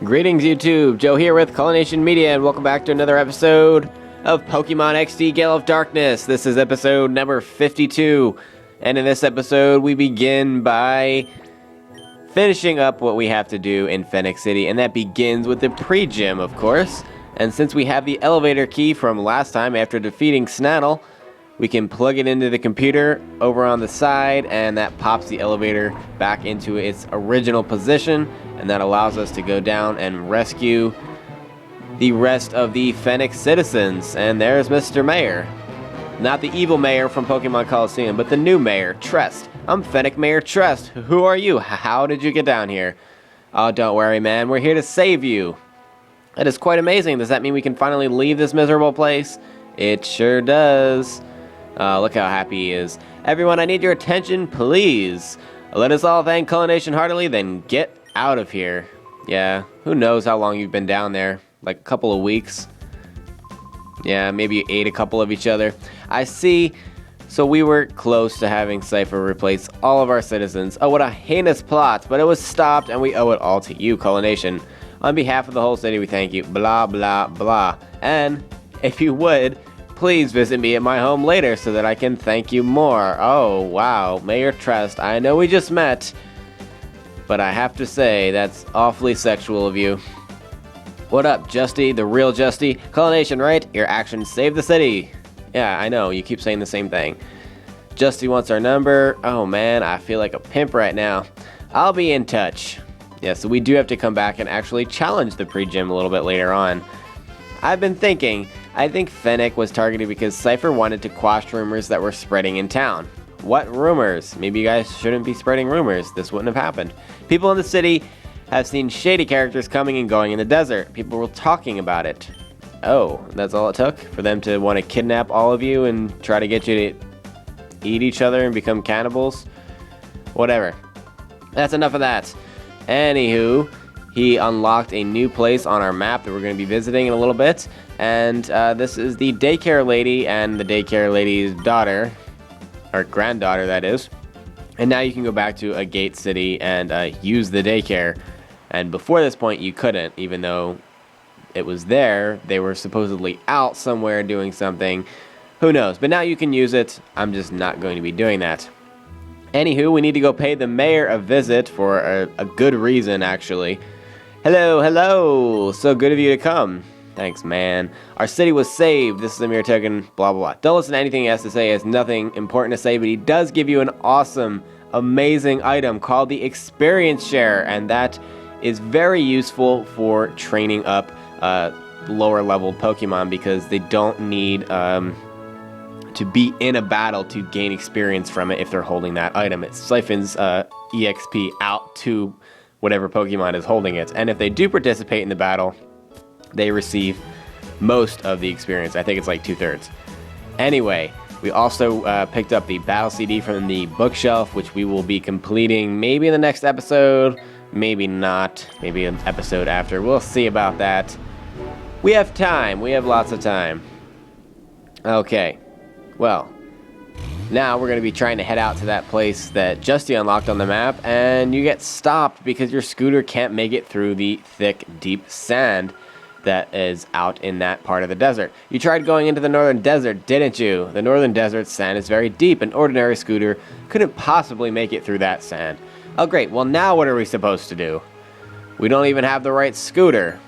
Greetings YouTube, Joe here with Culination Media, and welcome back to another episode of Pokemon XD Gale of Darkness. This is episode number 52, and in this episode we begin by finishing up what we have to do in Phoenix City, and that begins with the pre-gym, of course. And since we have the elevator key from last time after defeating Snannel, we can plug it into the computer over on the side, and that pops the elevator back into its original position, and that allows us to go down and rescue the rest of the Phoenix citizens. And there's Mr. Mayor. Not the evil mayor from Pokemon Coliseum, but the new mayor, Trest. I'm Fennec Mayor Trest. Who are you? How did you get down here? Oh, don't worry, man. We're here to save you. That is quite amazing. Does that mean we can finally leave this miserable place? It sure does. Look how happy he is. Everyone, I need your attention, please. Let us all thank Culination heartily, then get out of here. Yeah, who knows how long you've been down there? Like a couple of weeks? Yeah, maybe you ate a couple of each other. I see. So we were close to having Cypher replace all of our citizens. Oh, what a heinous plot, but it was stopped, and we owe it all to you, Culination. On behalf of the whole city, we thank you. Blah, blah, blah. And if you would, please visit me at my home later so that I can thank you more. Oh, wow. Mayor Trest, I know we just met, but I have to say, that's awfully sexual of you. What up, Justy, the real Justy? Culination, right? Your actions save the city. Yeah, I know, you keep saying the same thing. Justy wants our number. Oh man, I feel like a pimp right now. I'll be in touch. Yeah, so we do have to come back and actually challenge the pre-gym a little bit later on. I've been thinking, I think Fennec was targeted because Cypher wanted to quash rumors that were spreading in town. What rumors? Maybe you guys shouldn't be spreading rumors. This wouldn't have happened. People in the city have seen shady characters coming and going in the desert. People were talking about it. Oh, that's all it took for them to want to kidnap all of you and try to get you to eat each other and become cannibals? Whatever. That's enough of that. Anywho, he unlocked a new place on our map that we're going to be visiting in a little bit. And this is the daycare lady and the daycare lady's daughter, or granddaughter, that is. And now you can go back to a gate city and use the daycare. And before this point, you couldn't, even though it was there. They were supposedly out somewhere doing something. Who knows? But now you can use it. I'm just not going to be doing that. Anywho, we need to go pay the mayor a visit for a good reason, actually. Hello, hello. So good of you to come. Thanks, man. Our city was saved. This is a mere token, blah, blah, blah. Don't listen to anything he has to say. He has nothing important to say, but he does give you an awesome, amazing item called the Experience Share, and that is very useful for training up lower level Pokemon because they don't need to be in a battle to gain experience from it if they're holding that item. It siphons EXP out to whatever Pokemon is holding it, and if they do participate in the battle, they receive most of the experience. I think it's like 2/3. Anyway, we also picked up the Battle CD from the bookshelf, which we will be completing maybe in the next episode, maybe not, maybe an episode after. We'll see about that. We have time. We have lots of time. Okay, well, now we're going to be trying to head out to that place that Justy unlocked on the map, and you get stopped because your scooter can't make it through the thick, deep sand that is out in that part of the desert. You tried going into the northern desert, didn't you? The northern desert sand is very deep. An ordinary scooter couldn't possibly make it through that sand. Oh great, well now what are we supposed to do? We don't even have the right scooter.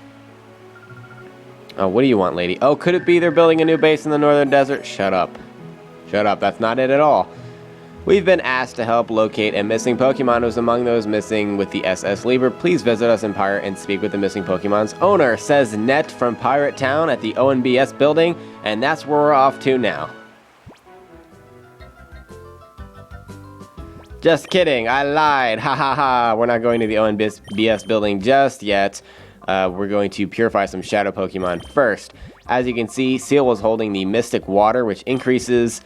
Oh, what do you want, lady? Oh, could it be they're building a new base in the northern desert? Shut up. Shut up, that's not it at all. We've been asked to help locate a missing Pokemon who's among those missing with the SS Lieber. Please visit us in Pirate and speak with the missing Pokemon's owner, says Net from Pirate Town at the ONBS building, and that's where we're off to now. Just kidding, I lied, ha ha ha. We're not going to the ONBS building just yet. We're going to purify some Shadow Pokemon first. As you can see, Seal was holding the Mystic Water, which increases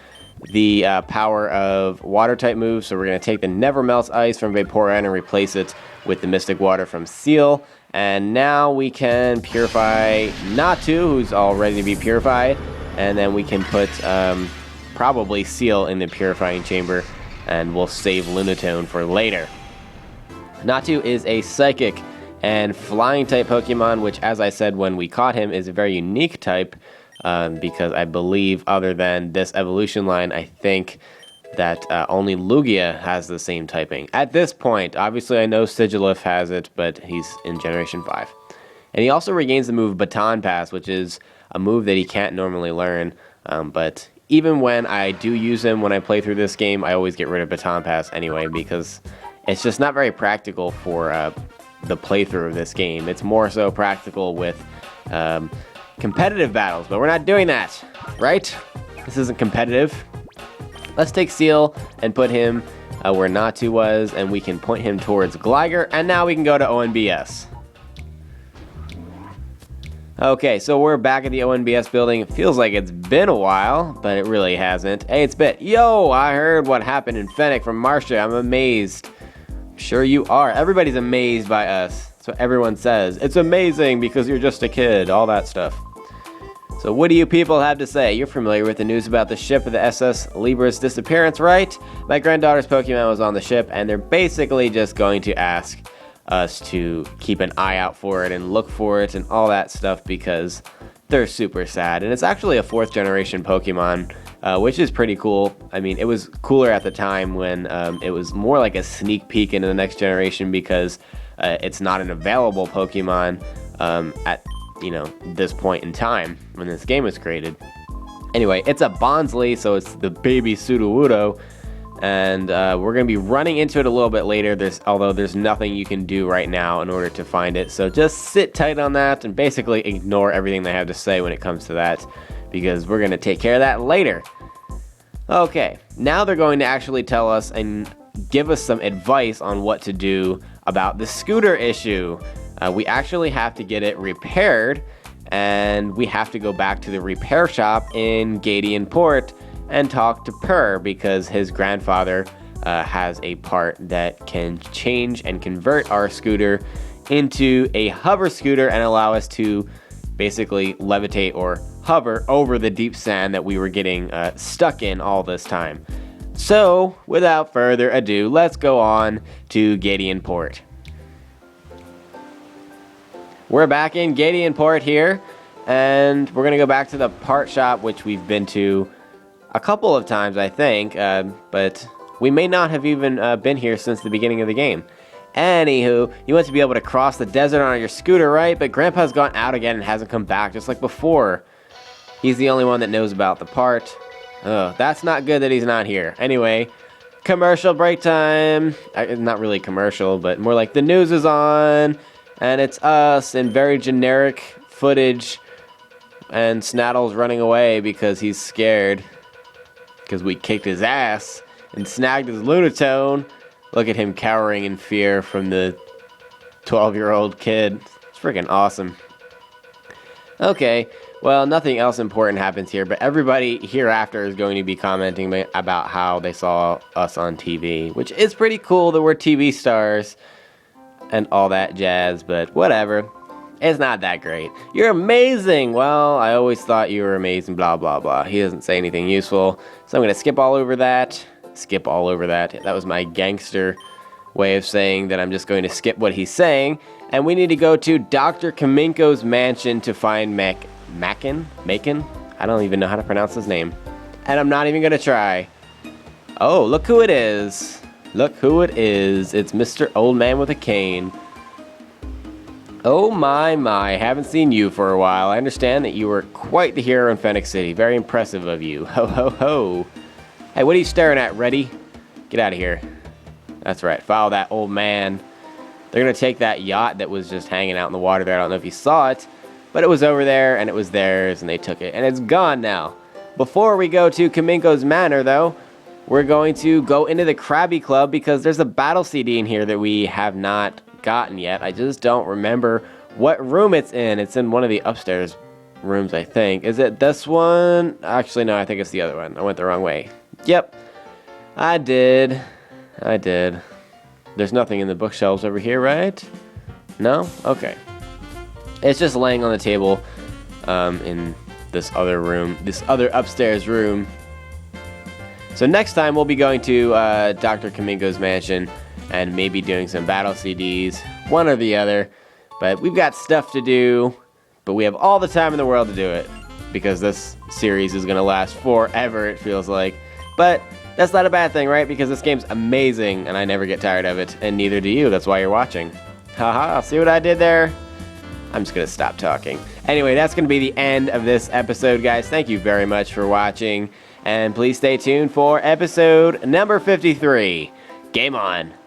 the power of water-type moves, so we're going to take the Never Melts Ice from Vaporeon and replace it with the Mystic Water from Seal. And now we can purify Natu, who's all ready to be purified, and then we can put probably Seal in the purifying chamber, and we'll save Lunatone for later. Natu is a Psychic, And flying type Pokemon, which as I said when we caught him, is a very unique type, because I believe other than this evolution line, I think that only Lugia has the same typing. At this point, obviously I know Sigilyph has it, but he's in Generation 5. And he also regains the move Baton Pass, which is a move that he can't normally learn, but even when I do use him when I play through this game, I always get rid of Baton Pass anyway, because it's just not very practical for the playthrough of this game. It's more so practical with competitive battles, but we're not doing that, right? This isn't competitive. Let's take Seal and put him where Natu was, and we can point him towards Gligar, and now we can go to ONBS. Okay, so we're back at the ONBS building. It feels like it's been a while, but it really hasn't. Hey, it's Bit. Yo, I heard what happened in Fennec from Marcia. I'm amazed. Sure you are. Everybody's amazed by us. That's what everyone says. It's amazing because you're just a kid. All that stuff. So what do you people have to say? You're familiar with the news about the ship of the SS Libra's disappearance, right? My granddaughter's Pokemon was on the ship, and they're basically just going to ask us to keep an eye out for it and look for it and all that stuff because they're super sad. And it's actually a 4th generation Pokemon, which is pretty cool. I mean, it was cooler at the time when it was more like a sneak peek into the next generation because it's not an available Pokemon at this point in time when this game was created. Anyway, it's a Bonsly, so it's the baby Sudowoodo, and we're going to be running into it a little bit later, although there's nothing you can do right now in order to find it, so just sit tight on that and basically ignore everything they have to say when it comes to that, because we're going to take care of that later. Okay, now they're going to actually tell us and give us some advice on what to do about the scooter issue. We actually have to get it repaired, and we have to go back to the repair shop in Gadian Port and talk to Purr because his grandfather has a part that can change and convert our scooter into a hover scooter and allow us to basically levitate or hover over the deep sand that we were getting stuck in all this time. So, without further ado, let's go on to Gadian Port. We're back in Gadian Port here, and we're going to go back to the part shop, which we've been to a couple of times, I think, but we may not have even been here since the beginning of the game. Anywho, you want to be able to cross the desert on your scooter, right? But Grandpa's gone out again and hasn't come back, just like before. He's the only one that knows about the part. Oh, that's not good that he's not here. Anyway, commercial break time. Not really commercial, but more like the news is on. And it's us in very generic footage. And Snaddle's running away because he's scared. Because we kicked his ass and snagged his Lunatone. Look at him cowering in fear from the 12-year-old kid. It's freaking awesome. Okay, well, nothing else important happens here, but everybody hereafter is going to be commenting about how they saw us on TV, which is pretty cool that we're TV stars and all that jazz, but whatever. It's not that great. You're amazing! Well, I always thought you were amazing, blah, blah, blah. He doesn't say anything useful, so I'm going to skip all over that. Skip all over that. That was my gangster way of saying that I'm just going to skip what he's saying. And we need to go to Dr. Kaminko's mansion to find Macon? I don't even know how to pronounce his name. And I'm not even going to try. Oh, look who it is. Look who it is. It's Mr. Old Man with a Cane. Oh my, haven't seen you for a while. I understand that you were quite the hero in Fennec City. Very impressive of you. Ho, ho, ho. Hey, what are you staring at, Reddy? Get out of here. That's right, follow that old man. They're going to take that yacht that was just hanging out in the water there. I don't know if you saw it, but it was over there, and it was theirs, and they took it. And it's gone now. Before we go to Kaminko's Manor, though, we're going to go into the Krabby Club because there's a battle CD in here that we have not gotten yet. I just don't remember what room it's in. It's in one of the upstairs rooms, I think. Is it this one? Actually, no, I think it's the other one. I went the wrong way. Yep, I did. There's nothing in the bookshelves over here, right? No? Okay. It's just laying on the table in this other room, this other upstairs room. So next time we'll be going to Dr. Kaminko's mansion and maybe doing some battle CDs, one or the other. But we've got stuff to do, but we have all the time in the world to do it, because this series is going to last forever, it feels like. But that's not a bad thing, right? Because this game's amazing, and I never get tired of it, and neither do you. That's why you're watching. Haha, see what I did there? I'm just going to stop talking. Anyway, that's going to be the end of this episode, guys. Thank you very much for watching, and please stay tuned for episode number 53. Game on!